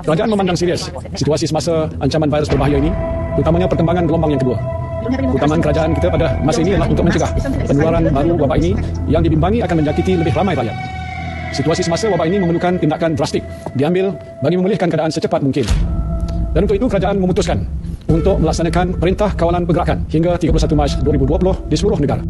Kerajaan memandang serius situasi semasa ancaman virus berbahaya ini, terutamanya perkembangan gelombang yang kedua. Utamaan kerajaan kita pada masa ini adalah untuk mencegah penularan baru wabak ini yang dibimbangi akan menjangkiti lebih ramai rakyat. Situasi semasa wabak ini memerlukan tindakan drastik diambil bagi memulihkan keadaan secepat mungkin. Dan untuk itu kerajaan memutuskan untuk melaksanakan Perintah Kawalan Pergerakan hingga 31 Mac 2020 di seluruh negara.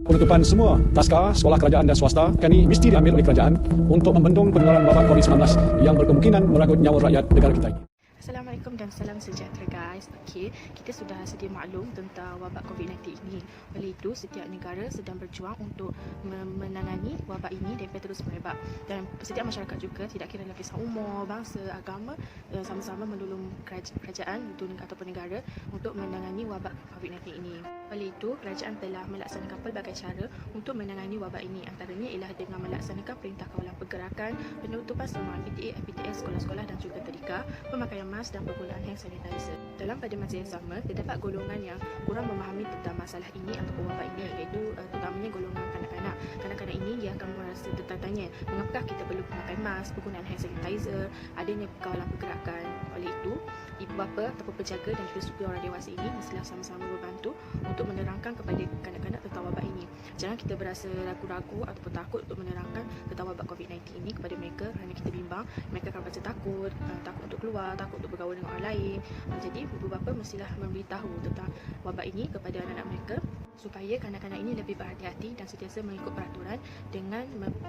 Penutupan semua taska, sekolah kerajaan dan swasta kini mesti diambil oleh kerajaan untuk membendung penularan wabak COVID-19 yang berkemungkinan merenggut nyawa rakyat negara kita ini. Assalamualaikum dan salam sejahtera guys. Okey, kita sudah sedia maklum tentang wabak COVID-19 ini. Oleh itu, setiap negara sedang berjuang untuk menangani wabak ini daripada terus merebak. Dan setiap masyarakat juga, tidak kira kisah umur, bangsa, agama, sama-sama menolong kerajaan ataupun negara untuk menangani wabak COVID-19 ini. Oleh itu, kerajaan telah melaksanakan pelbagai cara untuk menangani wabak ini. Antaranya ialah dengan melaksanakan Perintah Kawalan Pergerakan, penutupan semua PTA, PTS, sekolah-sekolah dan juga tadika, pemakaian mask dan penggunaan hand sanitizer. Dalam pada masa yang sama, terdapat golongan yang kurang memahami tentang masalah ini ataupun wabak ini, iaitu terutamanya golongan kanak-kanak. Kanak-kanak ini dia akan merasa tertanya mengapa kita perlu memakai mask, penggunaan hand sanitizer, adanya kawalan pergerakan. Oleh itu, ibu bapa ataupun penjaga dan juga supir orang dewasa ini mestilah sama-sama membantu untuk menerangkan kepada kanak-kanak tentang wabak ini. Jangan kita berasa ragu-ragu ataupun takut untuk menerangkan tentang wabak COVID-19 ini kepada mereka kerana kita bimbang mereka akan rasa takut, takut untuk keluar, takut untuk bergaul dengan orang lain. Jadi ibu bapa mestilah memberitahu tentang wabak ini kepada anak-anak mereka supaya kanak-kanak ini lebih berhati-hati dan sentiasa mengikut peraturan dengan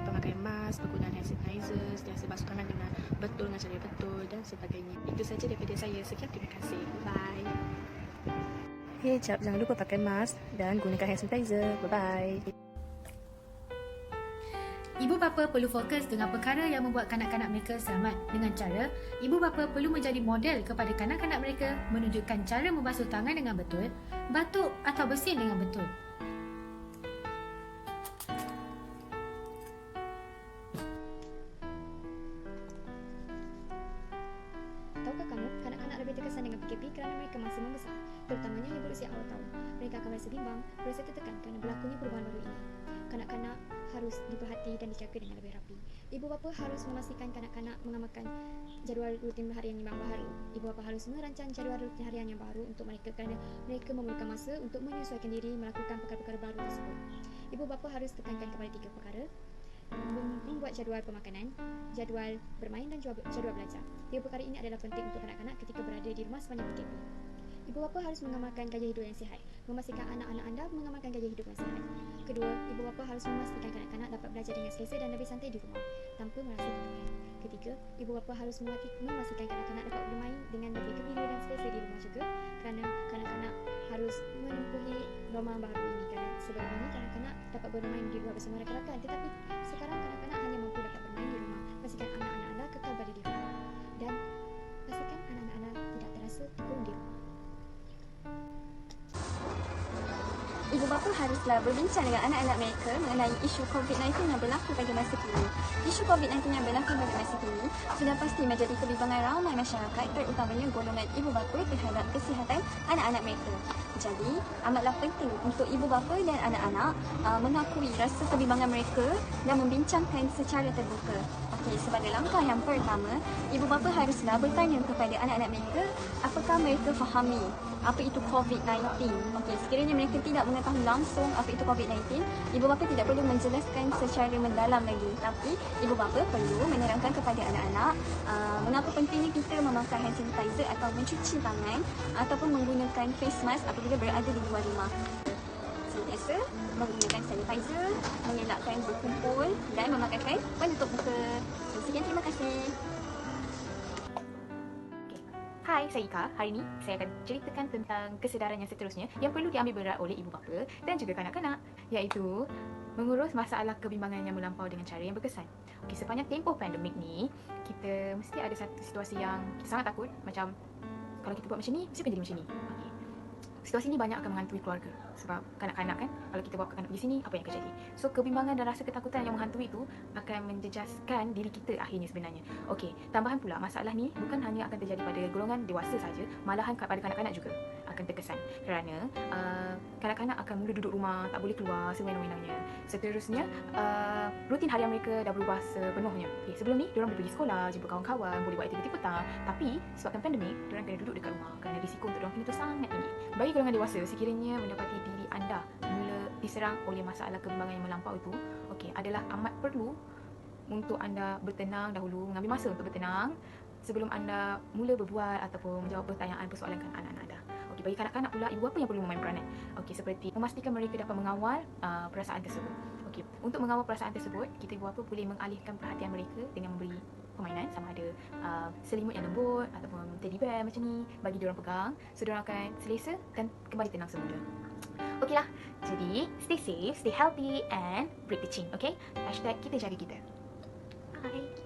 pemakaian mask, penggunaan hand sanitizer, sentiasa basuh tangan dengan betul, dengan cara betul dan sebagainya. Itu saja daripada saya. Sekian, terima kasih. Bye. Hey, jangan lupa pakai mask dan gunakan hand sanitizer. Bye-bye. Ibu bapa perlu fokus dengan perkara yang membuat kanak-kanak mereka selamat dengan cara ibu bapa perlu menjadi model kepada kanak-kanak mereka menunjukkan cara membasuh tangan dengan betul, batuk atau bersin dengan betul. Tahukah kamu, kanak-kanak lebih terkesan dengan PKP kerana mereka masih membesar, terutamanya yang berusia awal tahun. Mereka akan merasa bimbang, berasa tertekan kerana berlakunya perubahan baru ini. Kanak-kanak harus diperhati dan dijaga dengan lebih rapi. Ibu bapa harus memastikan kanak-kanak mengamalkan jadual rutin harian yang baru. Ibu bapa harus merancang jadual rutin harian yang baru untuk mereka kerana mereka memerlukan masa untuk menyesuaikan diri melakukan perkara-perkara baru tersebut. Ibu bapa harus tekankan kepada 3 perkara: membuat jadual pemakanan, jadual bermain dan jadual belajar. 3 perkara ini adalah penting untuk kanak-kanak ketika berada di rumah sepanjang PKP. Ibu bapa harus mengamalkan gaya hidup yang sihat. Memastikan anak-anak anda mengamalkan gaya hidup yang sihat. Kedua, ibu bapa harus memastikan kanak-kanak dapat belajar dengan selesa dan lebih santai di rumah tanpa merasa tertekan. Ketiga, ibu bapa harus memastikan kanak-kanak dapat bermain dengan lebih gembira dan selesa di rumah juga kerana kanak-kanak harus menempuhi norma baru ini kerana sebelum ini kanak-kanak dapat bermain di luar bersama rakan-rakan, tetapi sekarang kanak-kanak hanya mampu dapat bermain di rumah. Pastikan anak-anak anda kekal berada di rumah dan pastikan anak-anak anda tidak terasa tekun di rumah. Ibu bapa haruslah berbincang dengan anak-anak mereka mengenai isu COVID-19 yang berlaku pada masa kini. Isu COVID-19 yang berlaku pada masa kini sudah pasti menjadi kebimbangan ramai masyarakat, terutamanya golongan ibu bapa terhadap kesihatan anak-anak mereka. Jadi, amatlah penting untuk ibu bapa dan anak-anak mengakui rasa kebimbangan mereka dan membincangkan secara terbuka. Okey, sebagai langkah yang pertama, ibu bapa haruslah bertanya kepada anak-anak mereka apakah mereka fahami apa itu COVID-19. Okey, sekiranya mereka tidak mengetahui langsung apa itu COVID-19, ibu bapa tidak perlu menjelaskan secara mendalam lagi. Tapi ibu bapa perlu menerangkan kepada anak-anak mengapa pentingnya kita memakai hand sanitizer atau mencuci tangan ataupun menggunakan face mask apabila berada di luar rumah. Sentiasa menggunakan sanitizer, mengelakkan berkumpul dan memakaikan penutup muka. Sekian, terima kasih. Hai, saya Ika. Hari ini saya akan ceritakan tentang kesedaran yang seterusnya yang perlu diambil berat oleh ibu bapa dan juga kanak-kanak, iaitu mengurus masalah kebimbangan yang melampau dengan cara yang berkesan. Okey, sepanjang tempoh pandemik ni, kita mesti ada satu situasi yang kita sangat takut, macam kalau kita buat macam ni, mesti akan jadi macam ni. Okey. Situasi ni banyak akan menghantui keluarga. Sebab kanak-kanak kan, kalau kita bawa kanak pergi sini, apa yang akan jadi? So, kebimbangan dan rasa ketakutan yang menghantui itu akan menjejaskan diri kita akhirnya sebenarnya. Okey, tambahan pula masalah ni bukan hanya akan terjadi pada golongan dewasa saja, malahan pada kanak-kanak juga akan terkesan. Kerana kanak-kanak akan mula duduk rumah, tak boleh keluar sewenang-wenangnya. Seterusnya, rutin harian mereka dah berubah sepenuhnya. Okay, sebelum ni, diorang boleh pergi sekolah, jumpa kawan-kawan, boleh buat aktiviti petang. Tapi, sebabkan pandemik, diorang kena duduk dekat rumah kerana risiko untuk diorang kena tu sangat tinggi. Bagi golongan dewasa, sekiranya mendapati diri anda mula diserang oleh masalah kebimbangan yang melampau itu, okey, adalah amat perlu untuk anda bertenang dahulu, mengambil masa untuk bertenang sebelum anda mula berbual ataupun menjawab pertanyaan persoalan anak-anak anda. Okey, bagi kanak-kanak pula, ibu bapa yang perlu memain peranan. Okey, seperti memastikan mereka dapat mengawal perasaan tersebut. Okey, untuk mengawal perasaan tersebut, kita ibu bapa boleh mengalihkan perhatian mereka dengan memberi permainan, sama ada selimut yang lembut ataupun teddy bear macam ni, bagi diorang pegang, so diorang akan selesa dan kembali tenang semula. Okeylah, jadi stay safe, stay healthy and break the chain, okay? #kita jaga kita. Bye.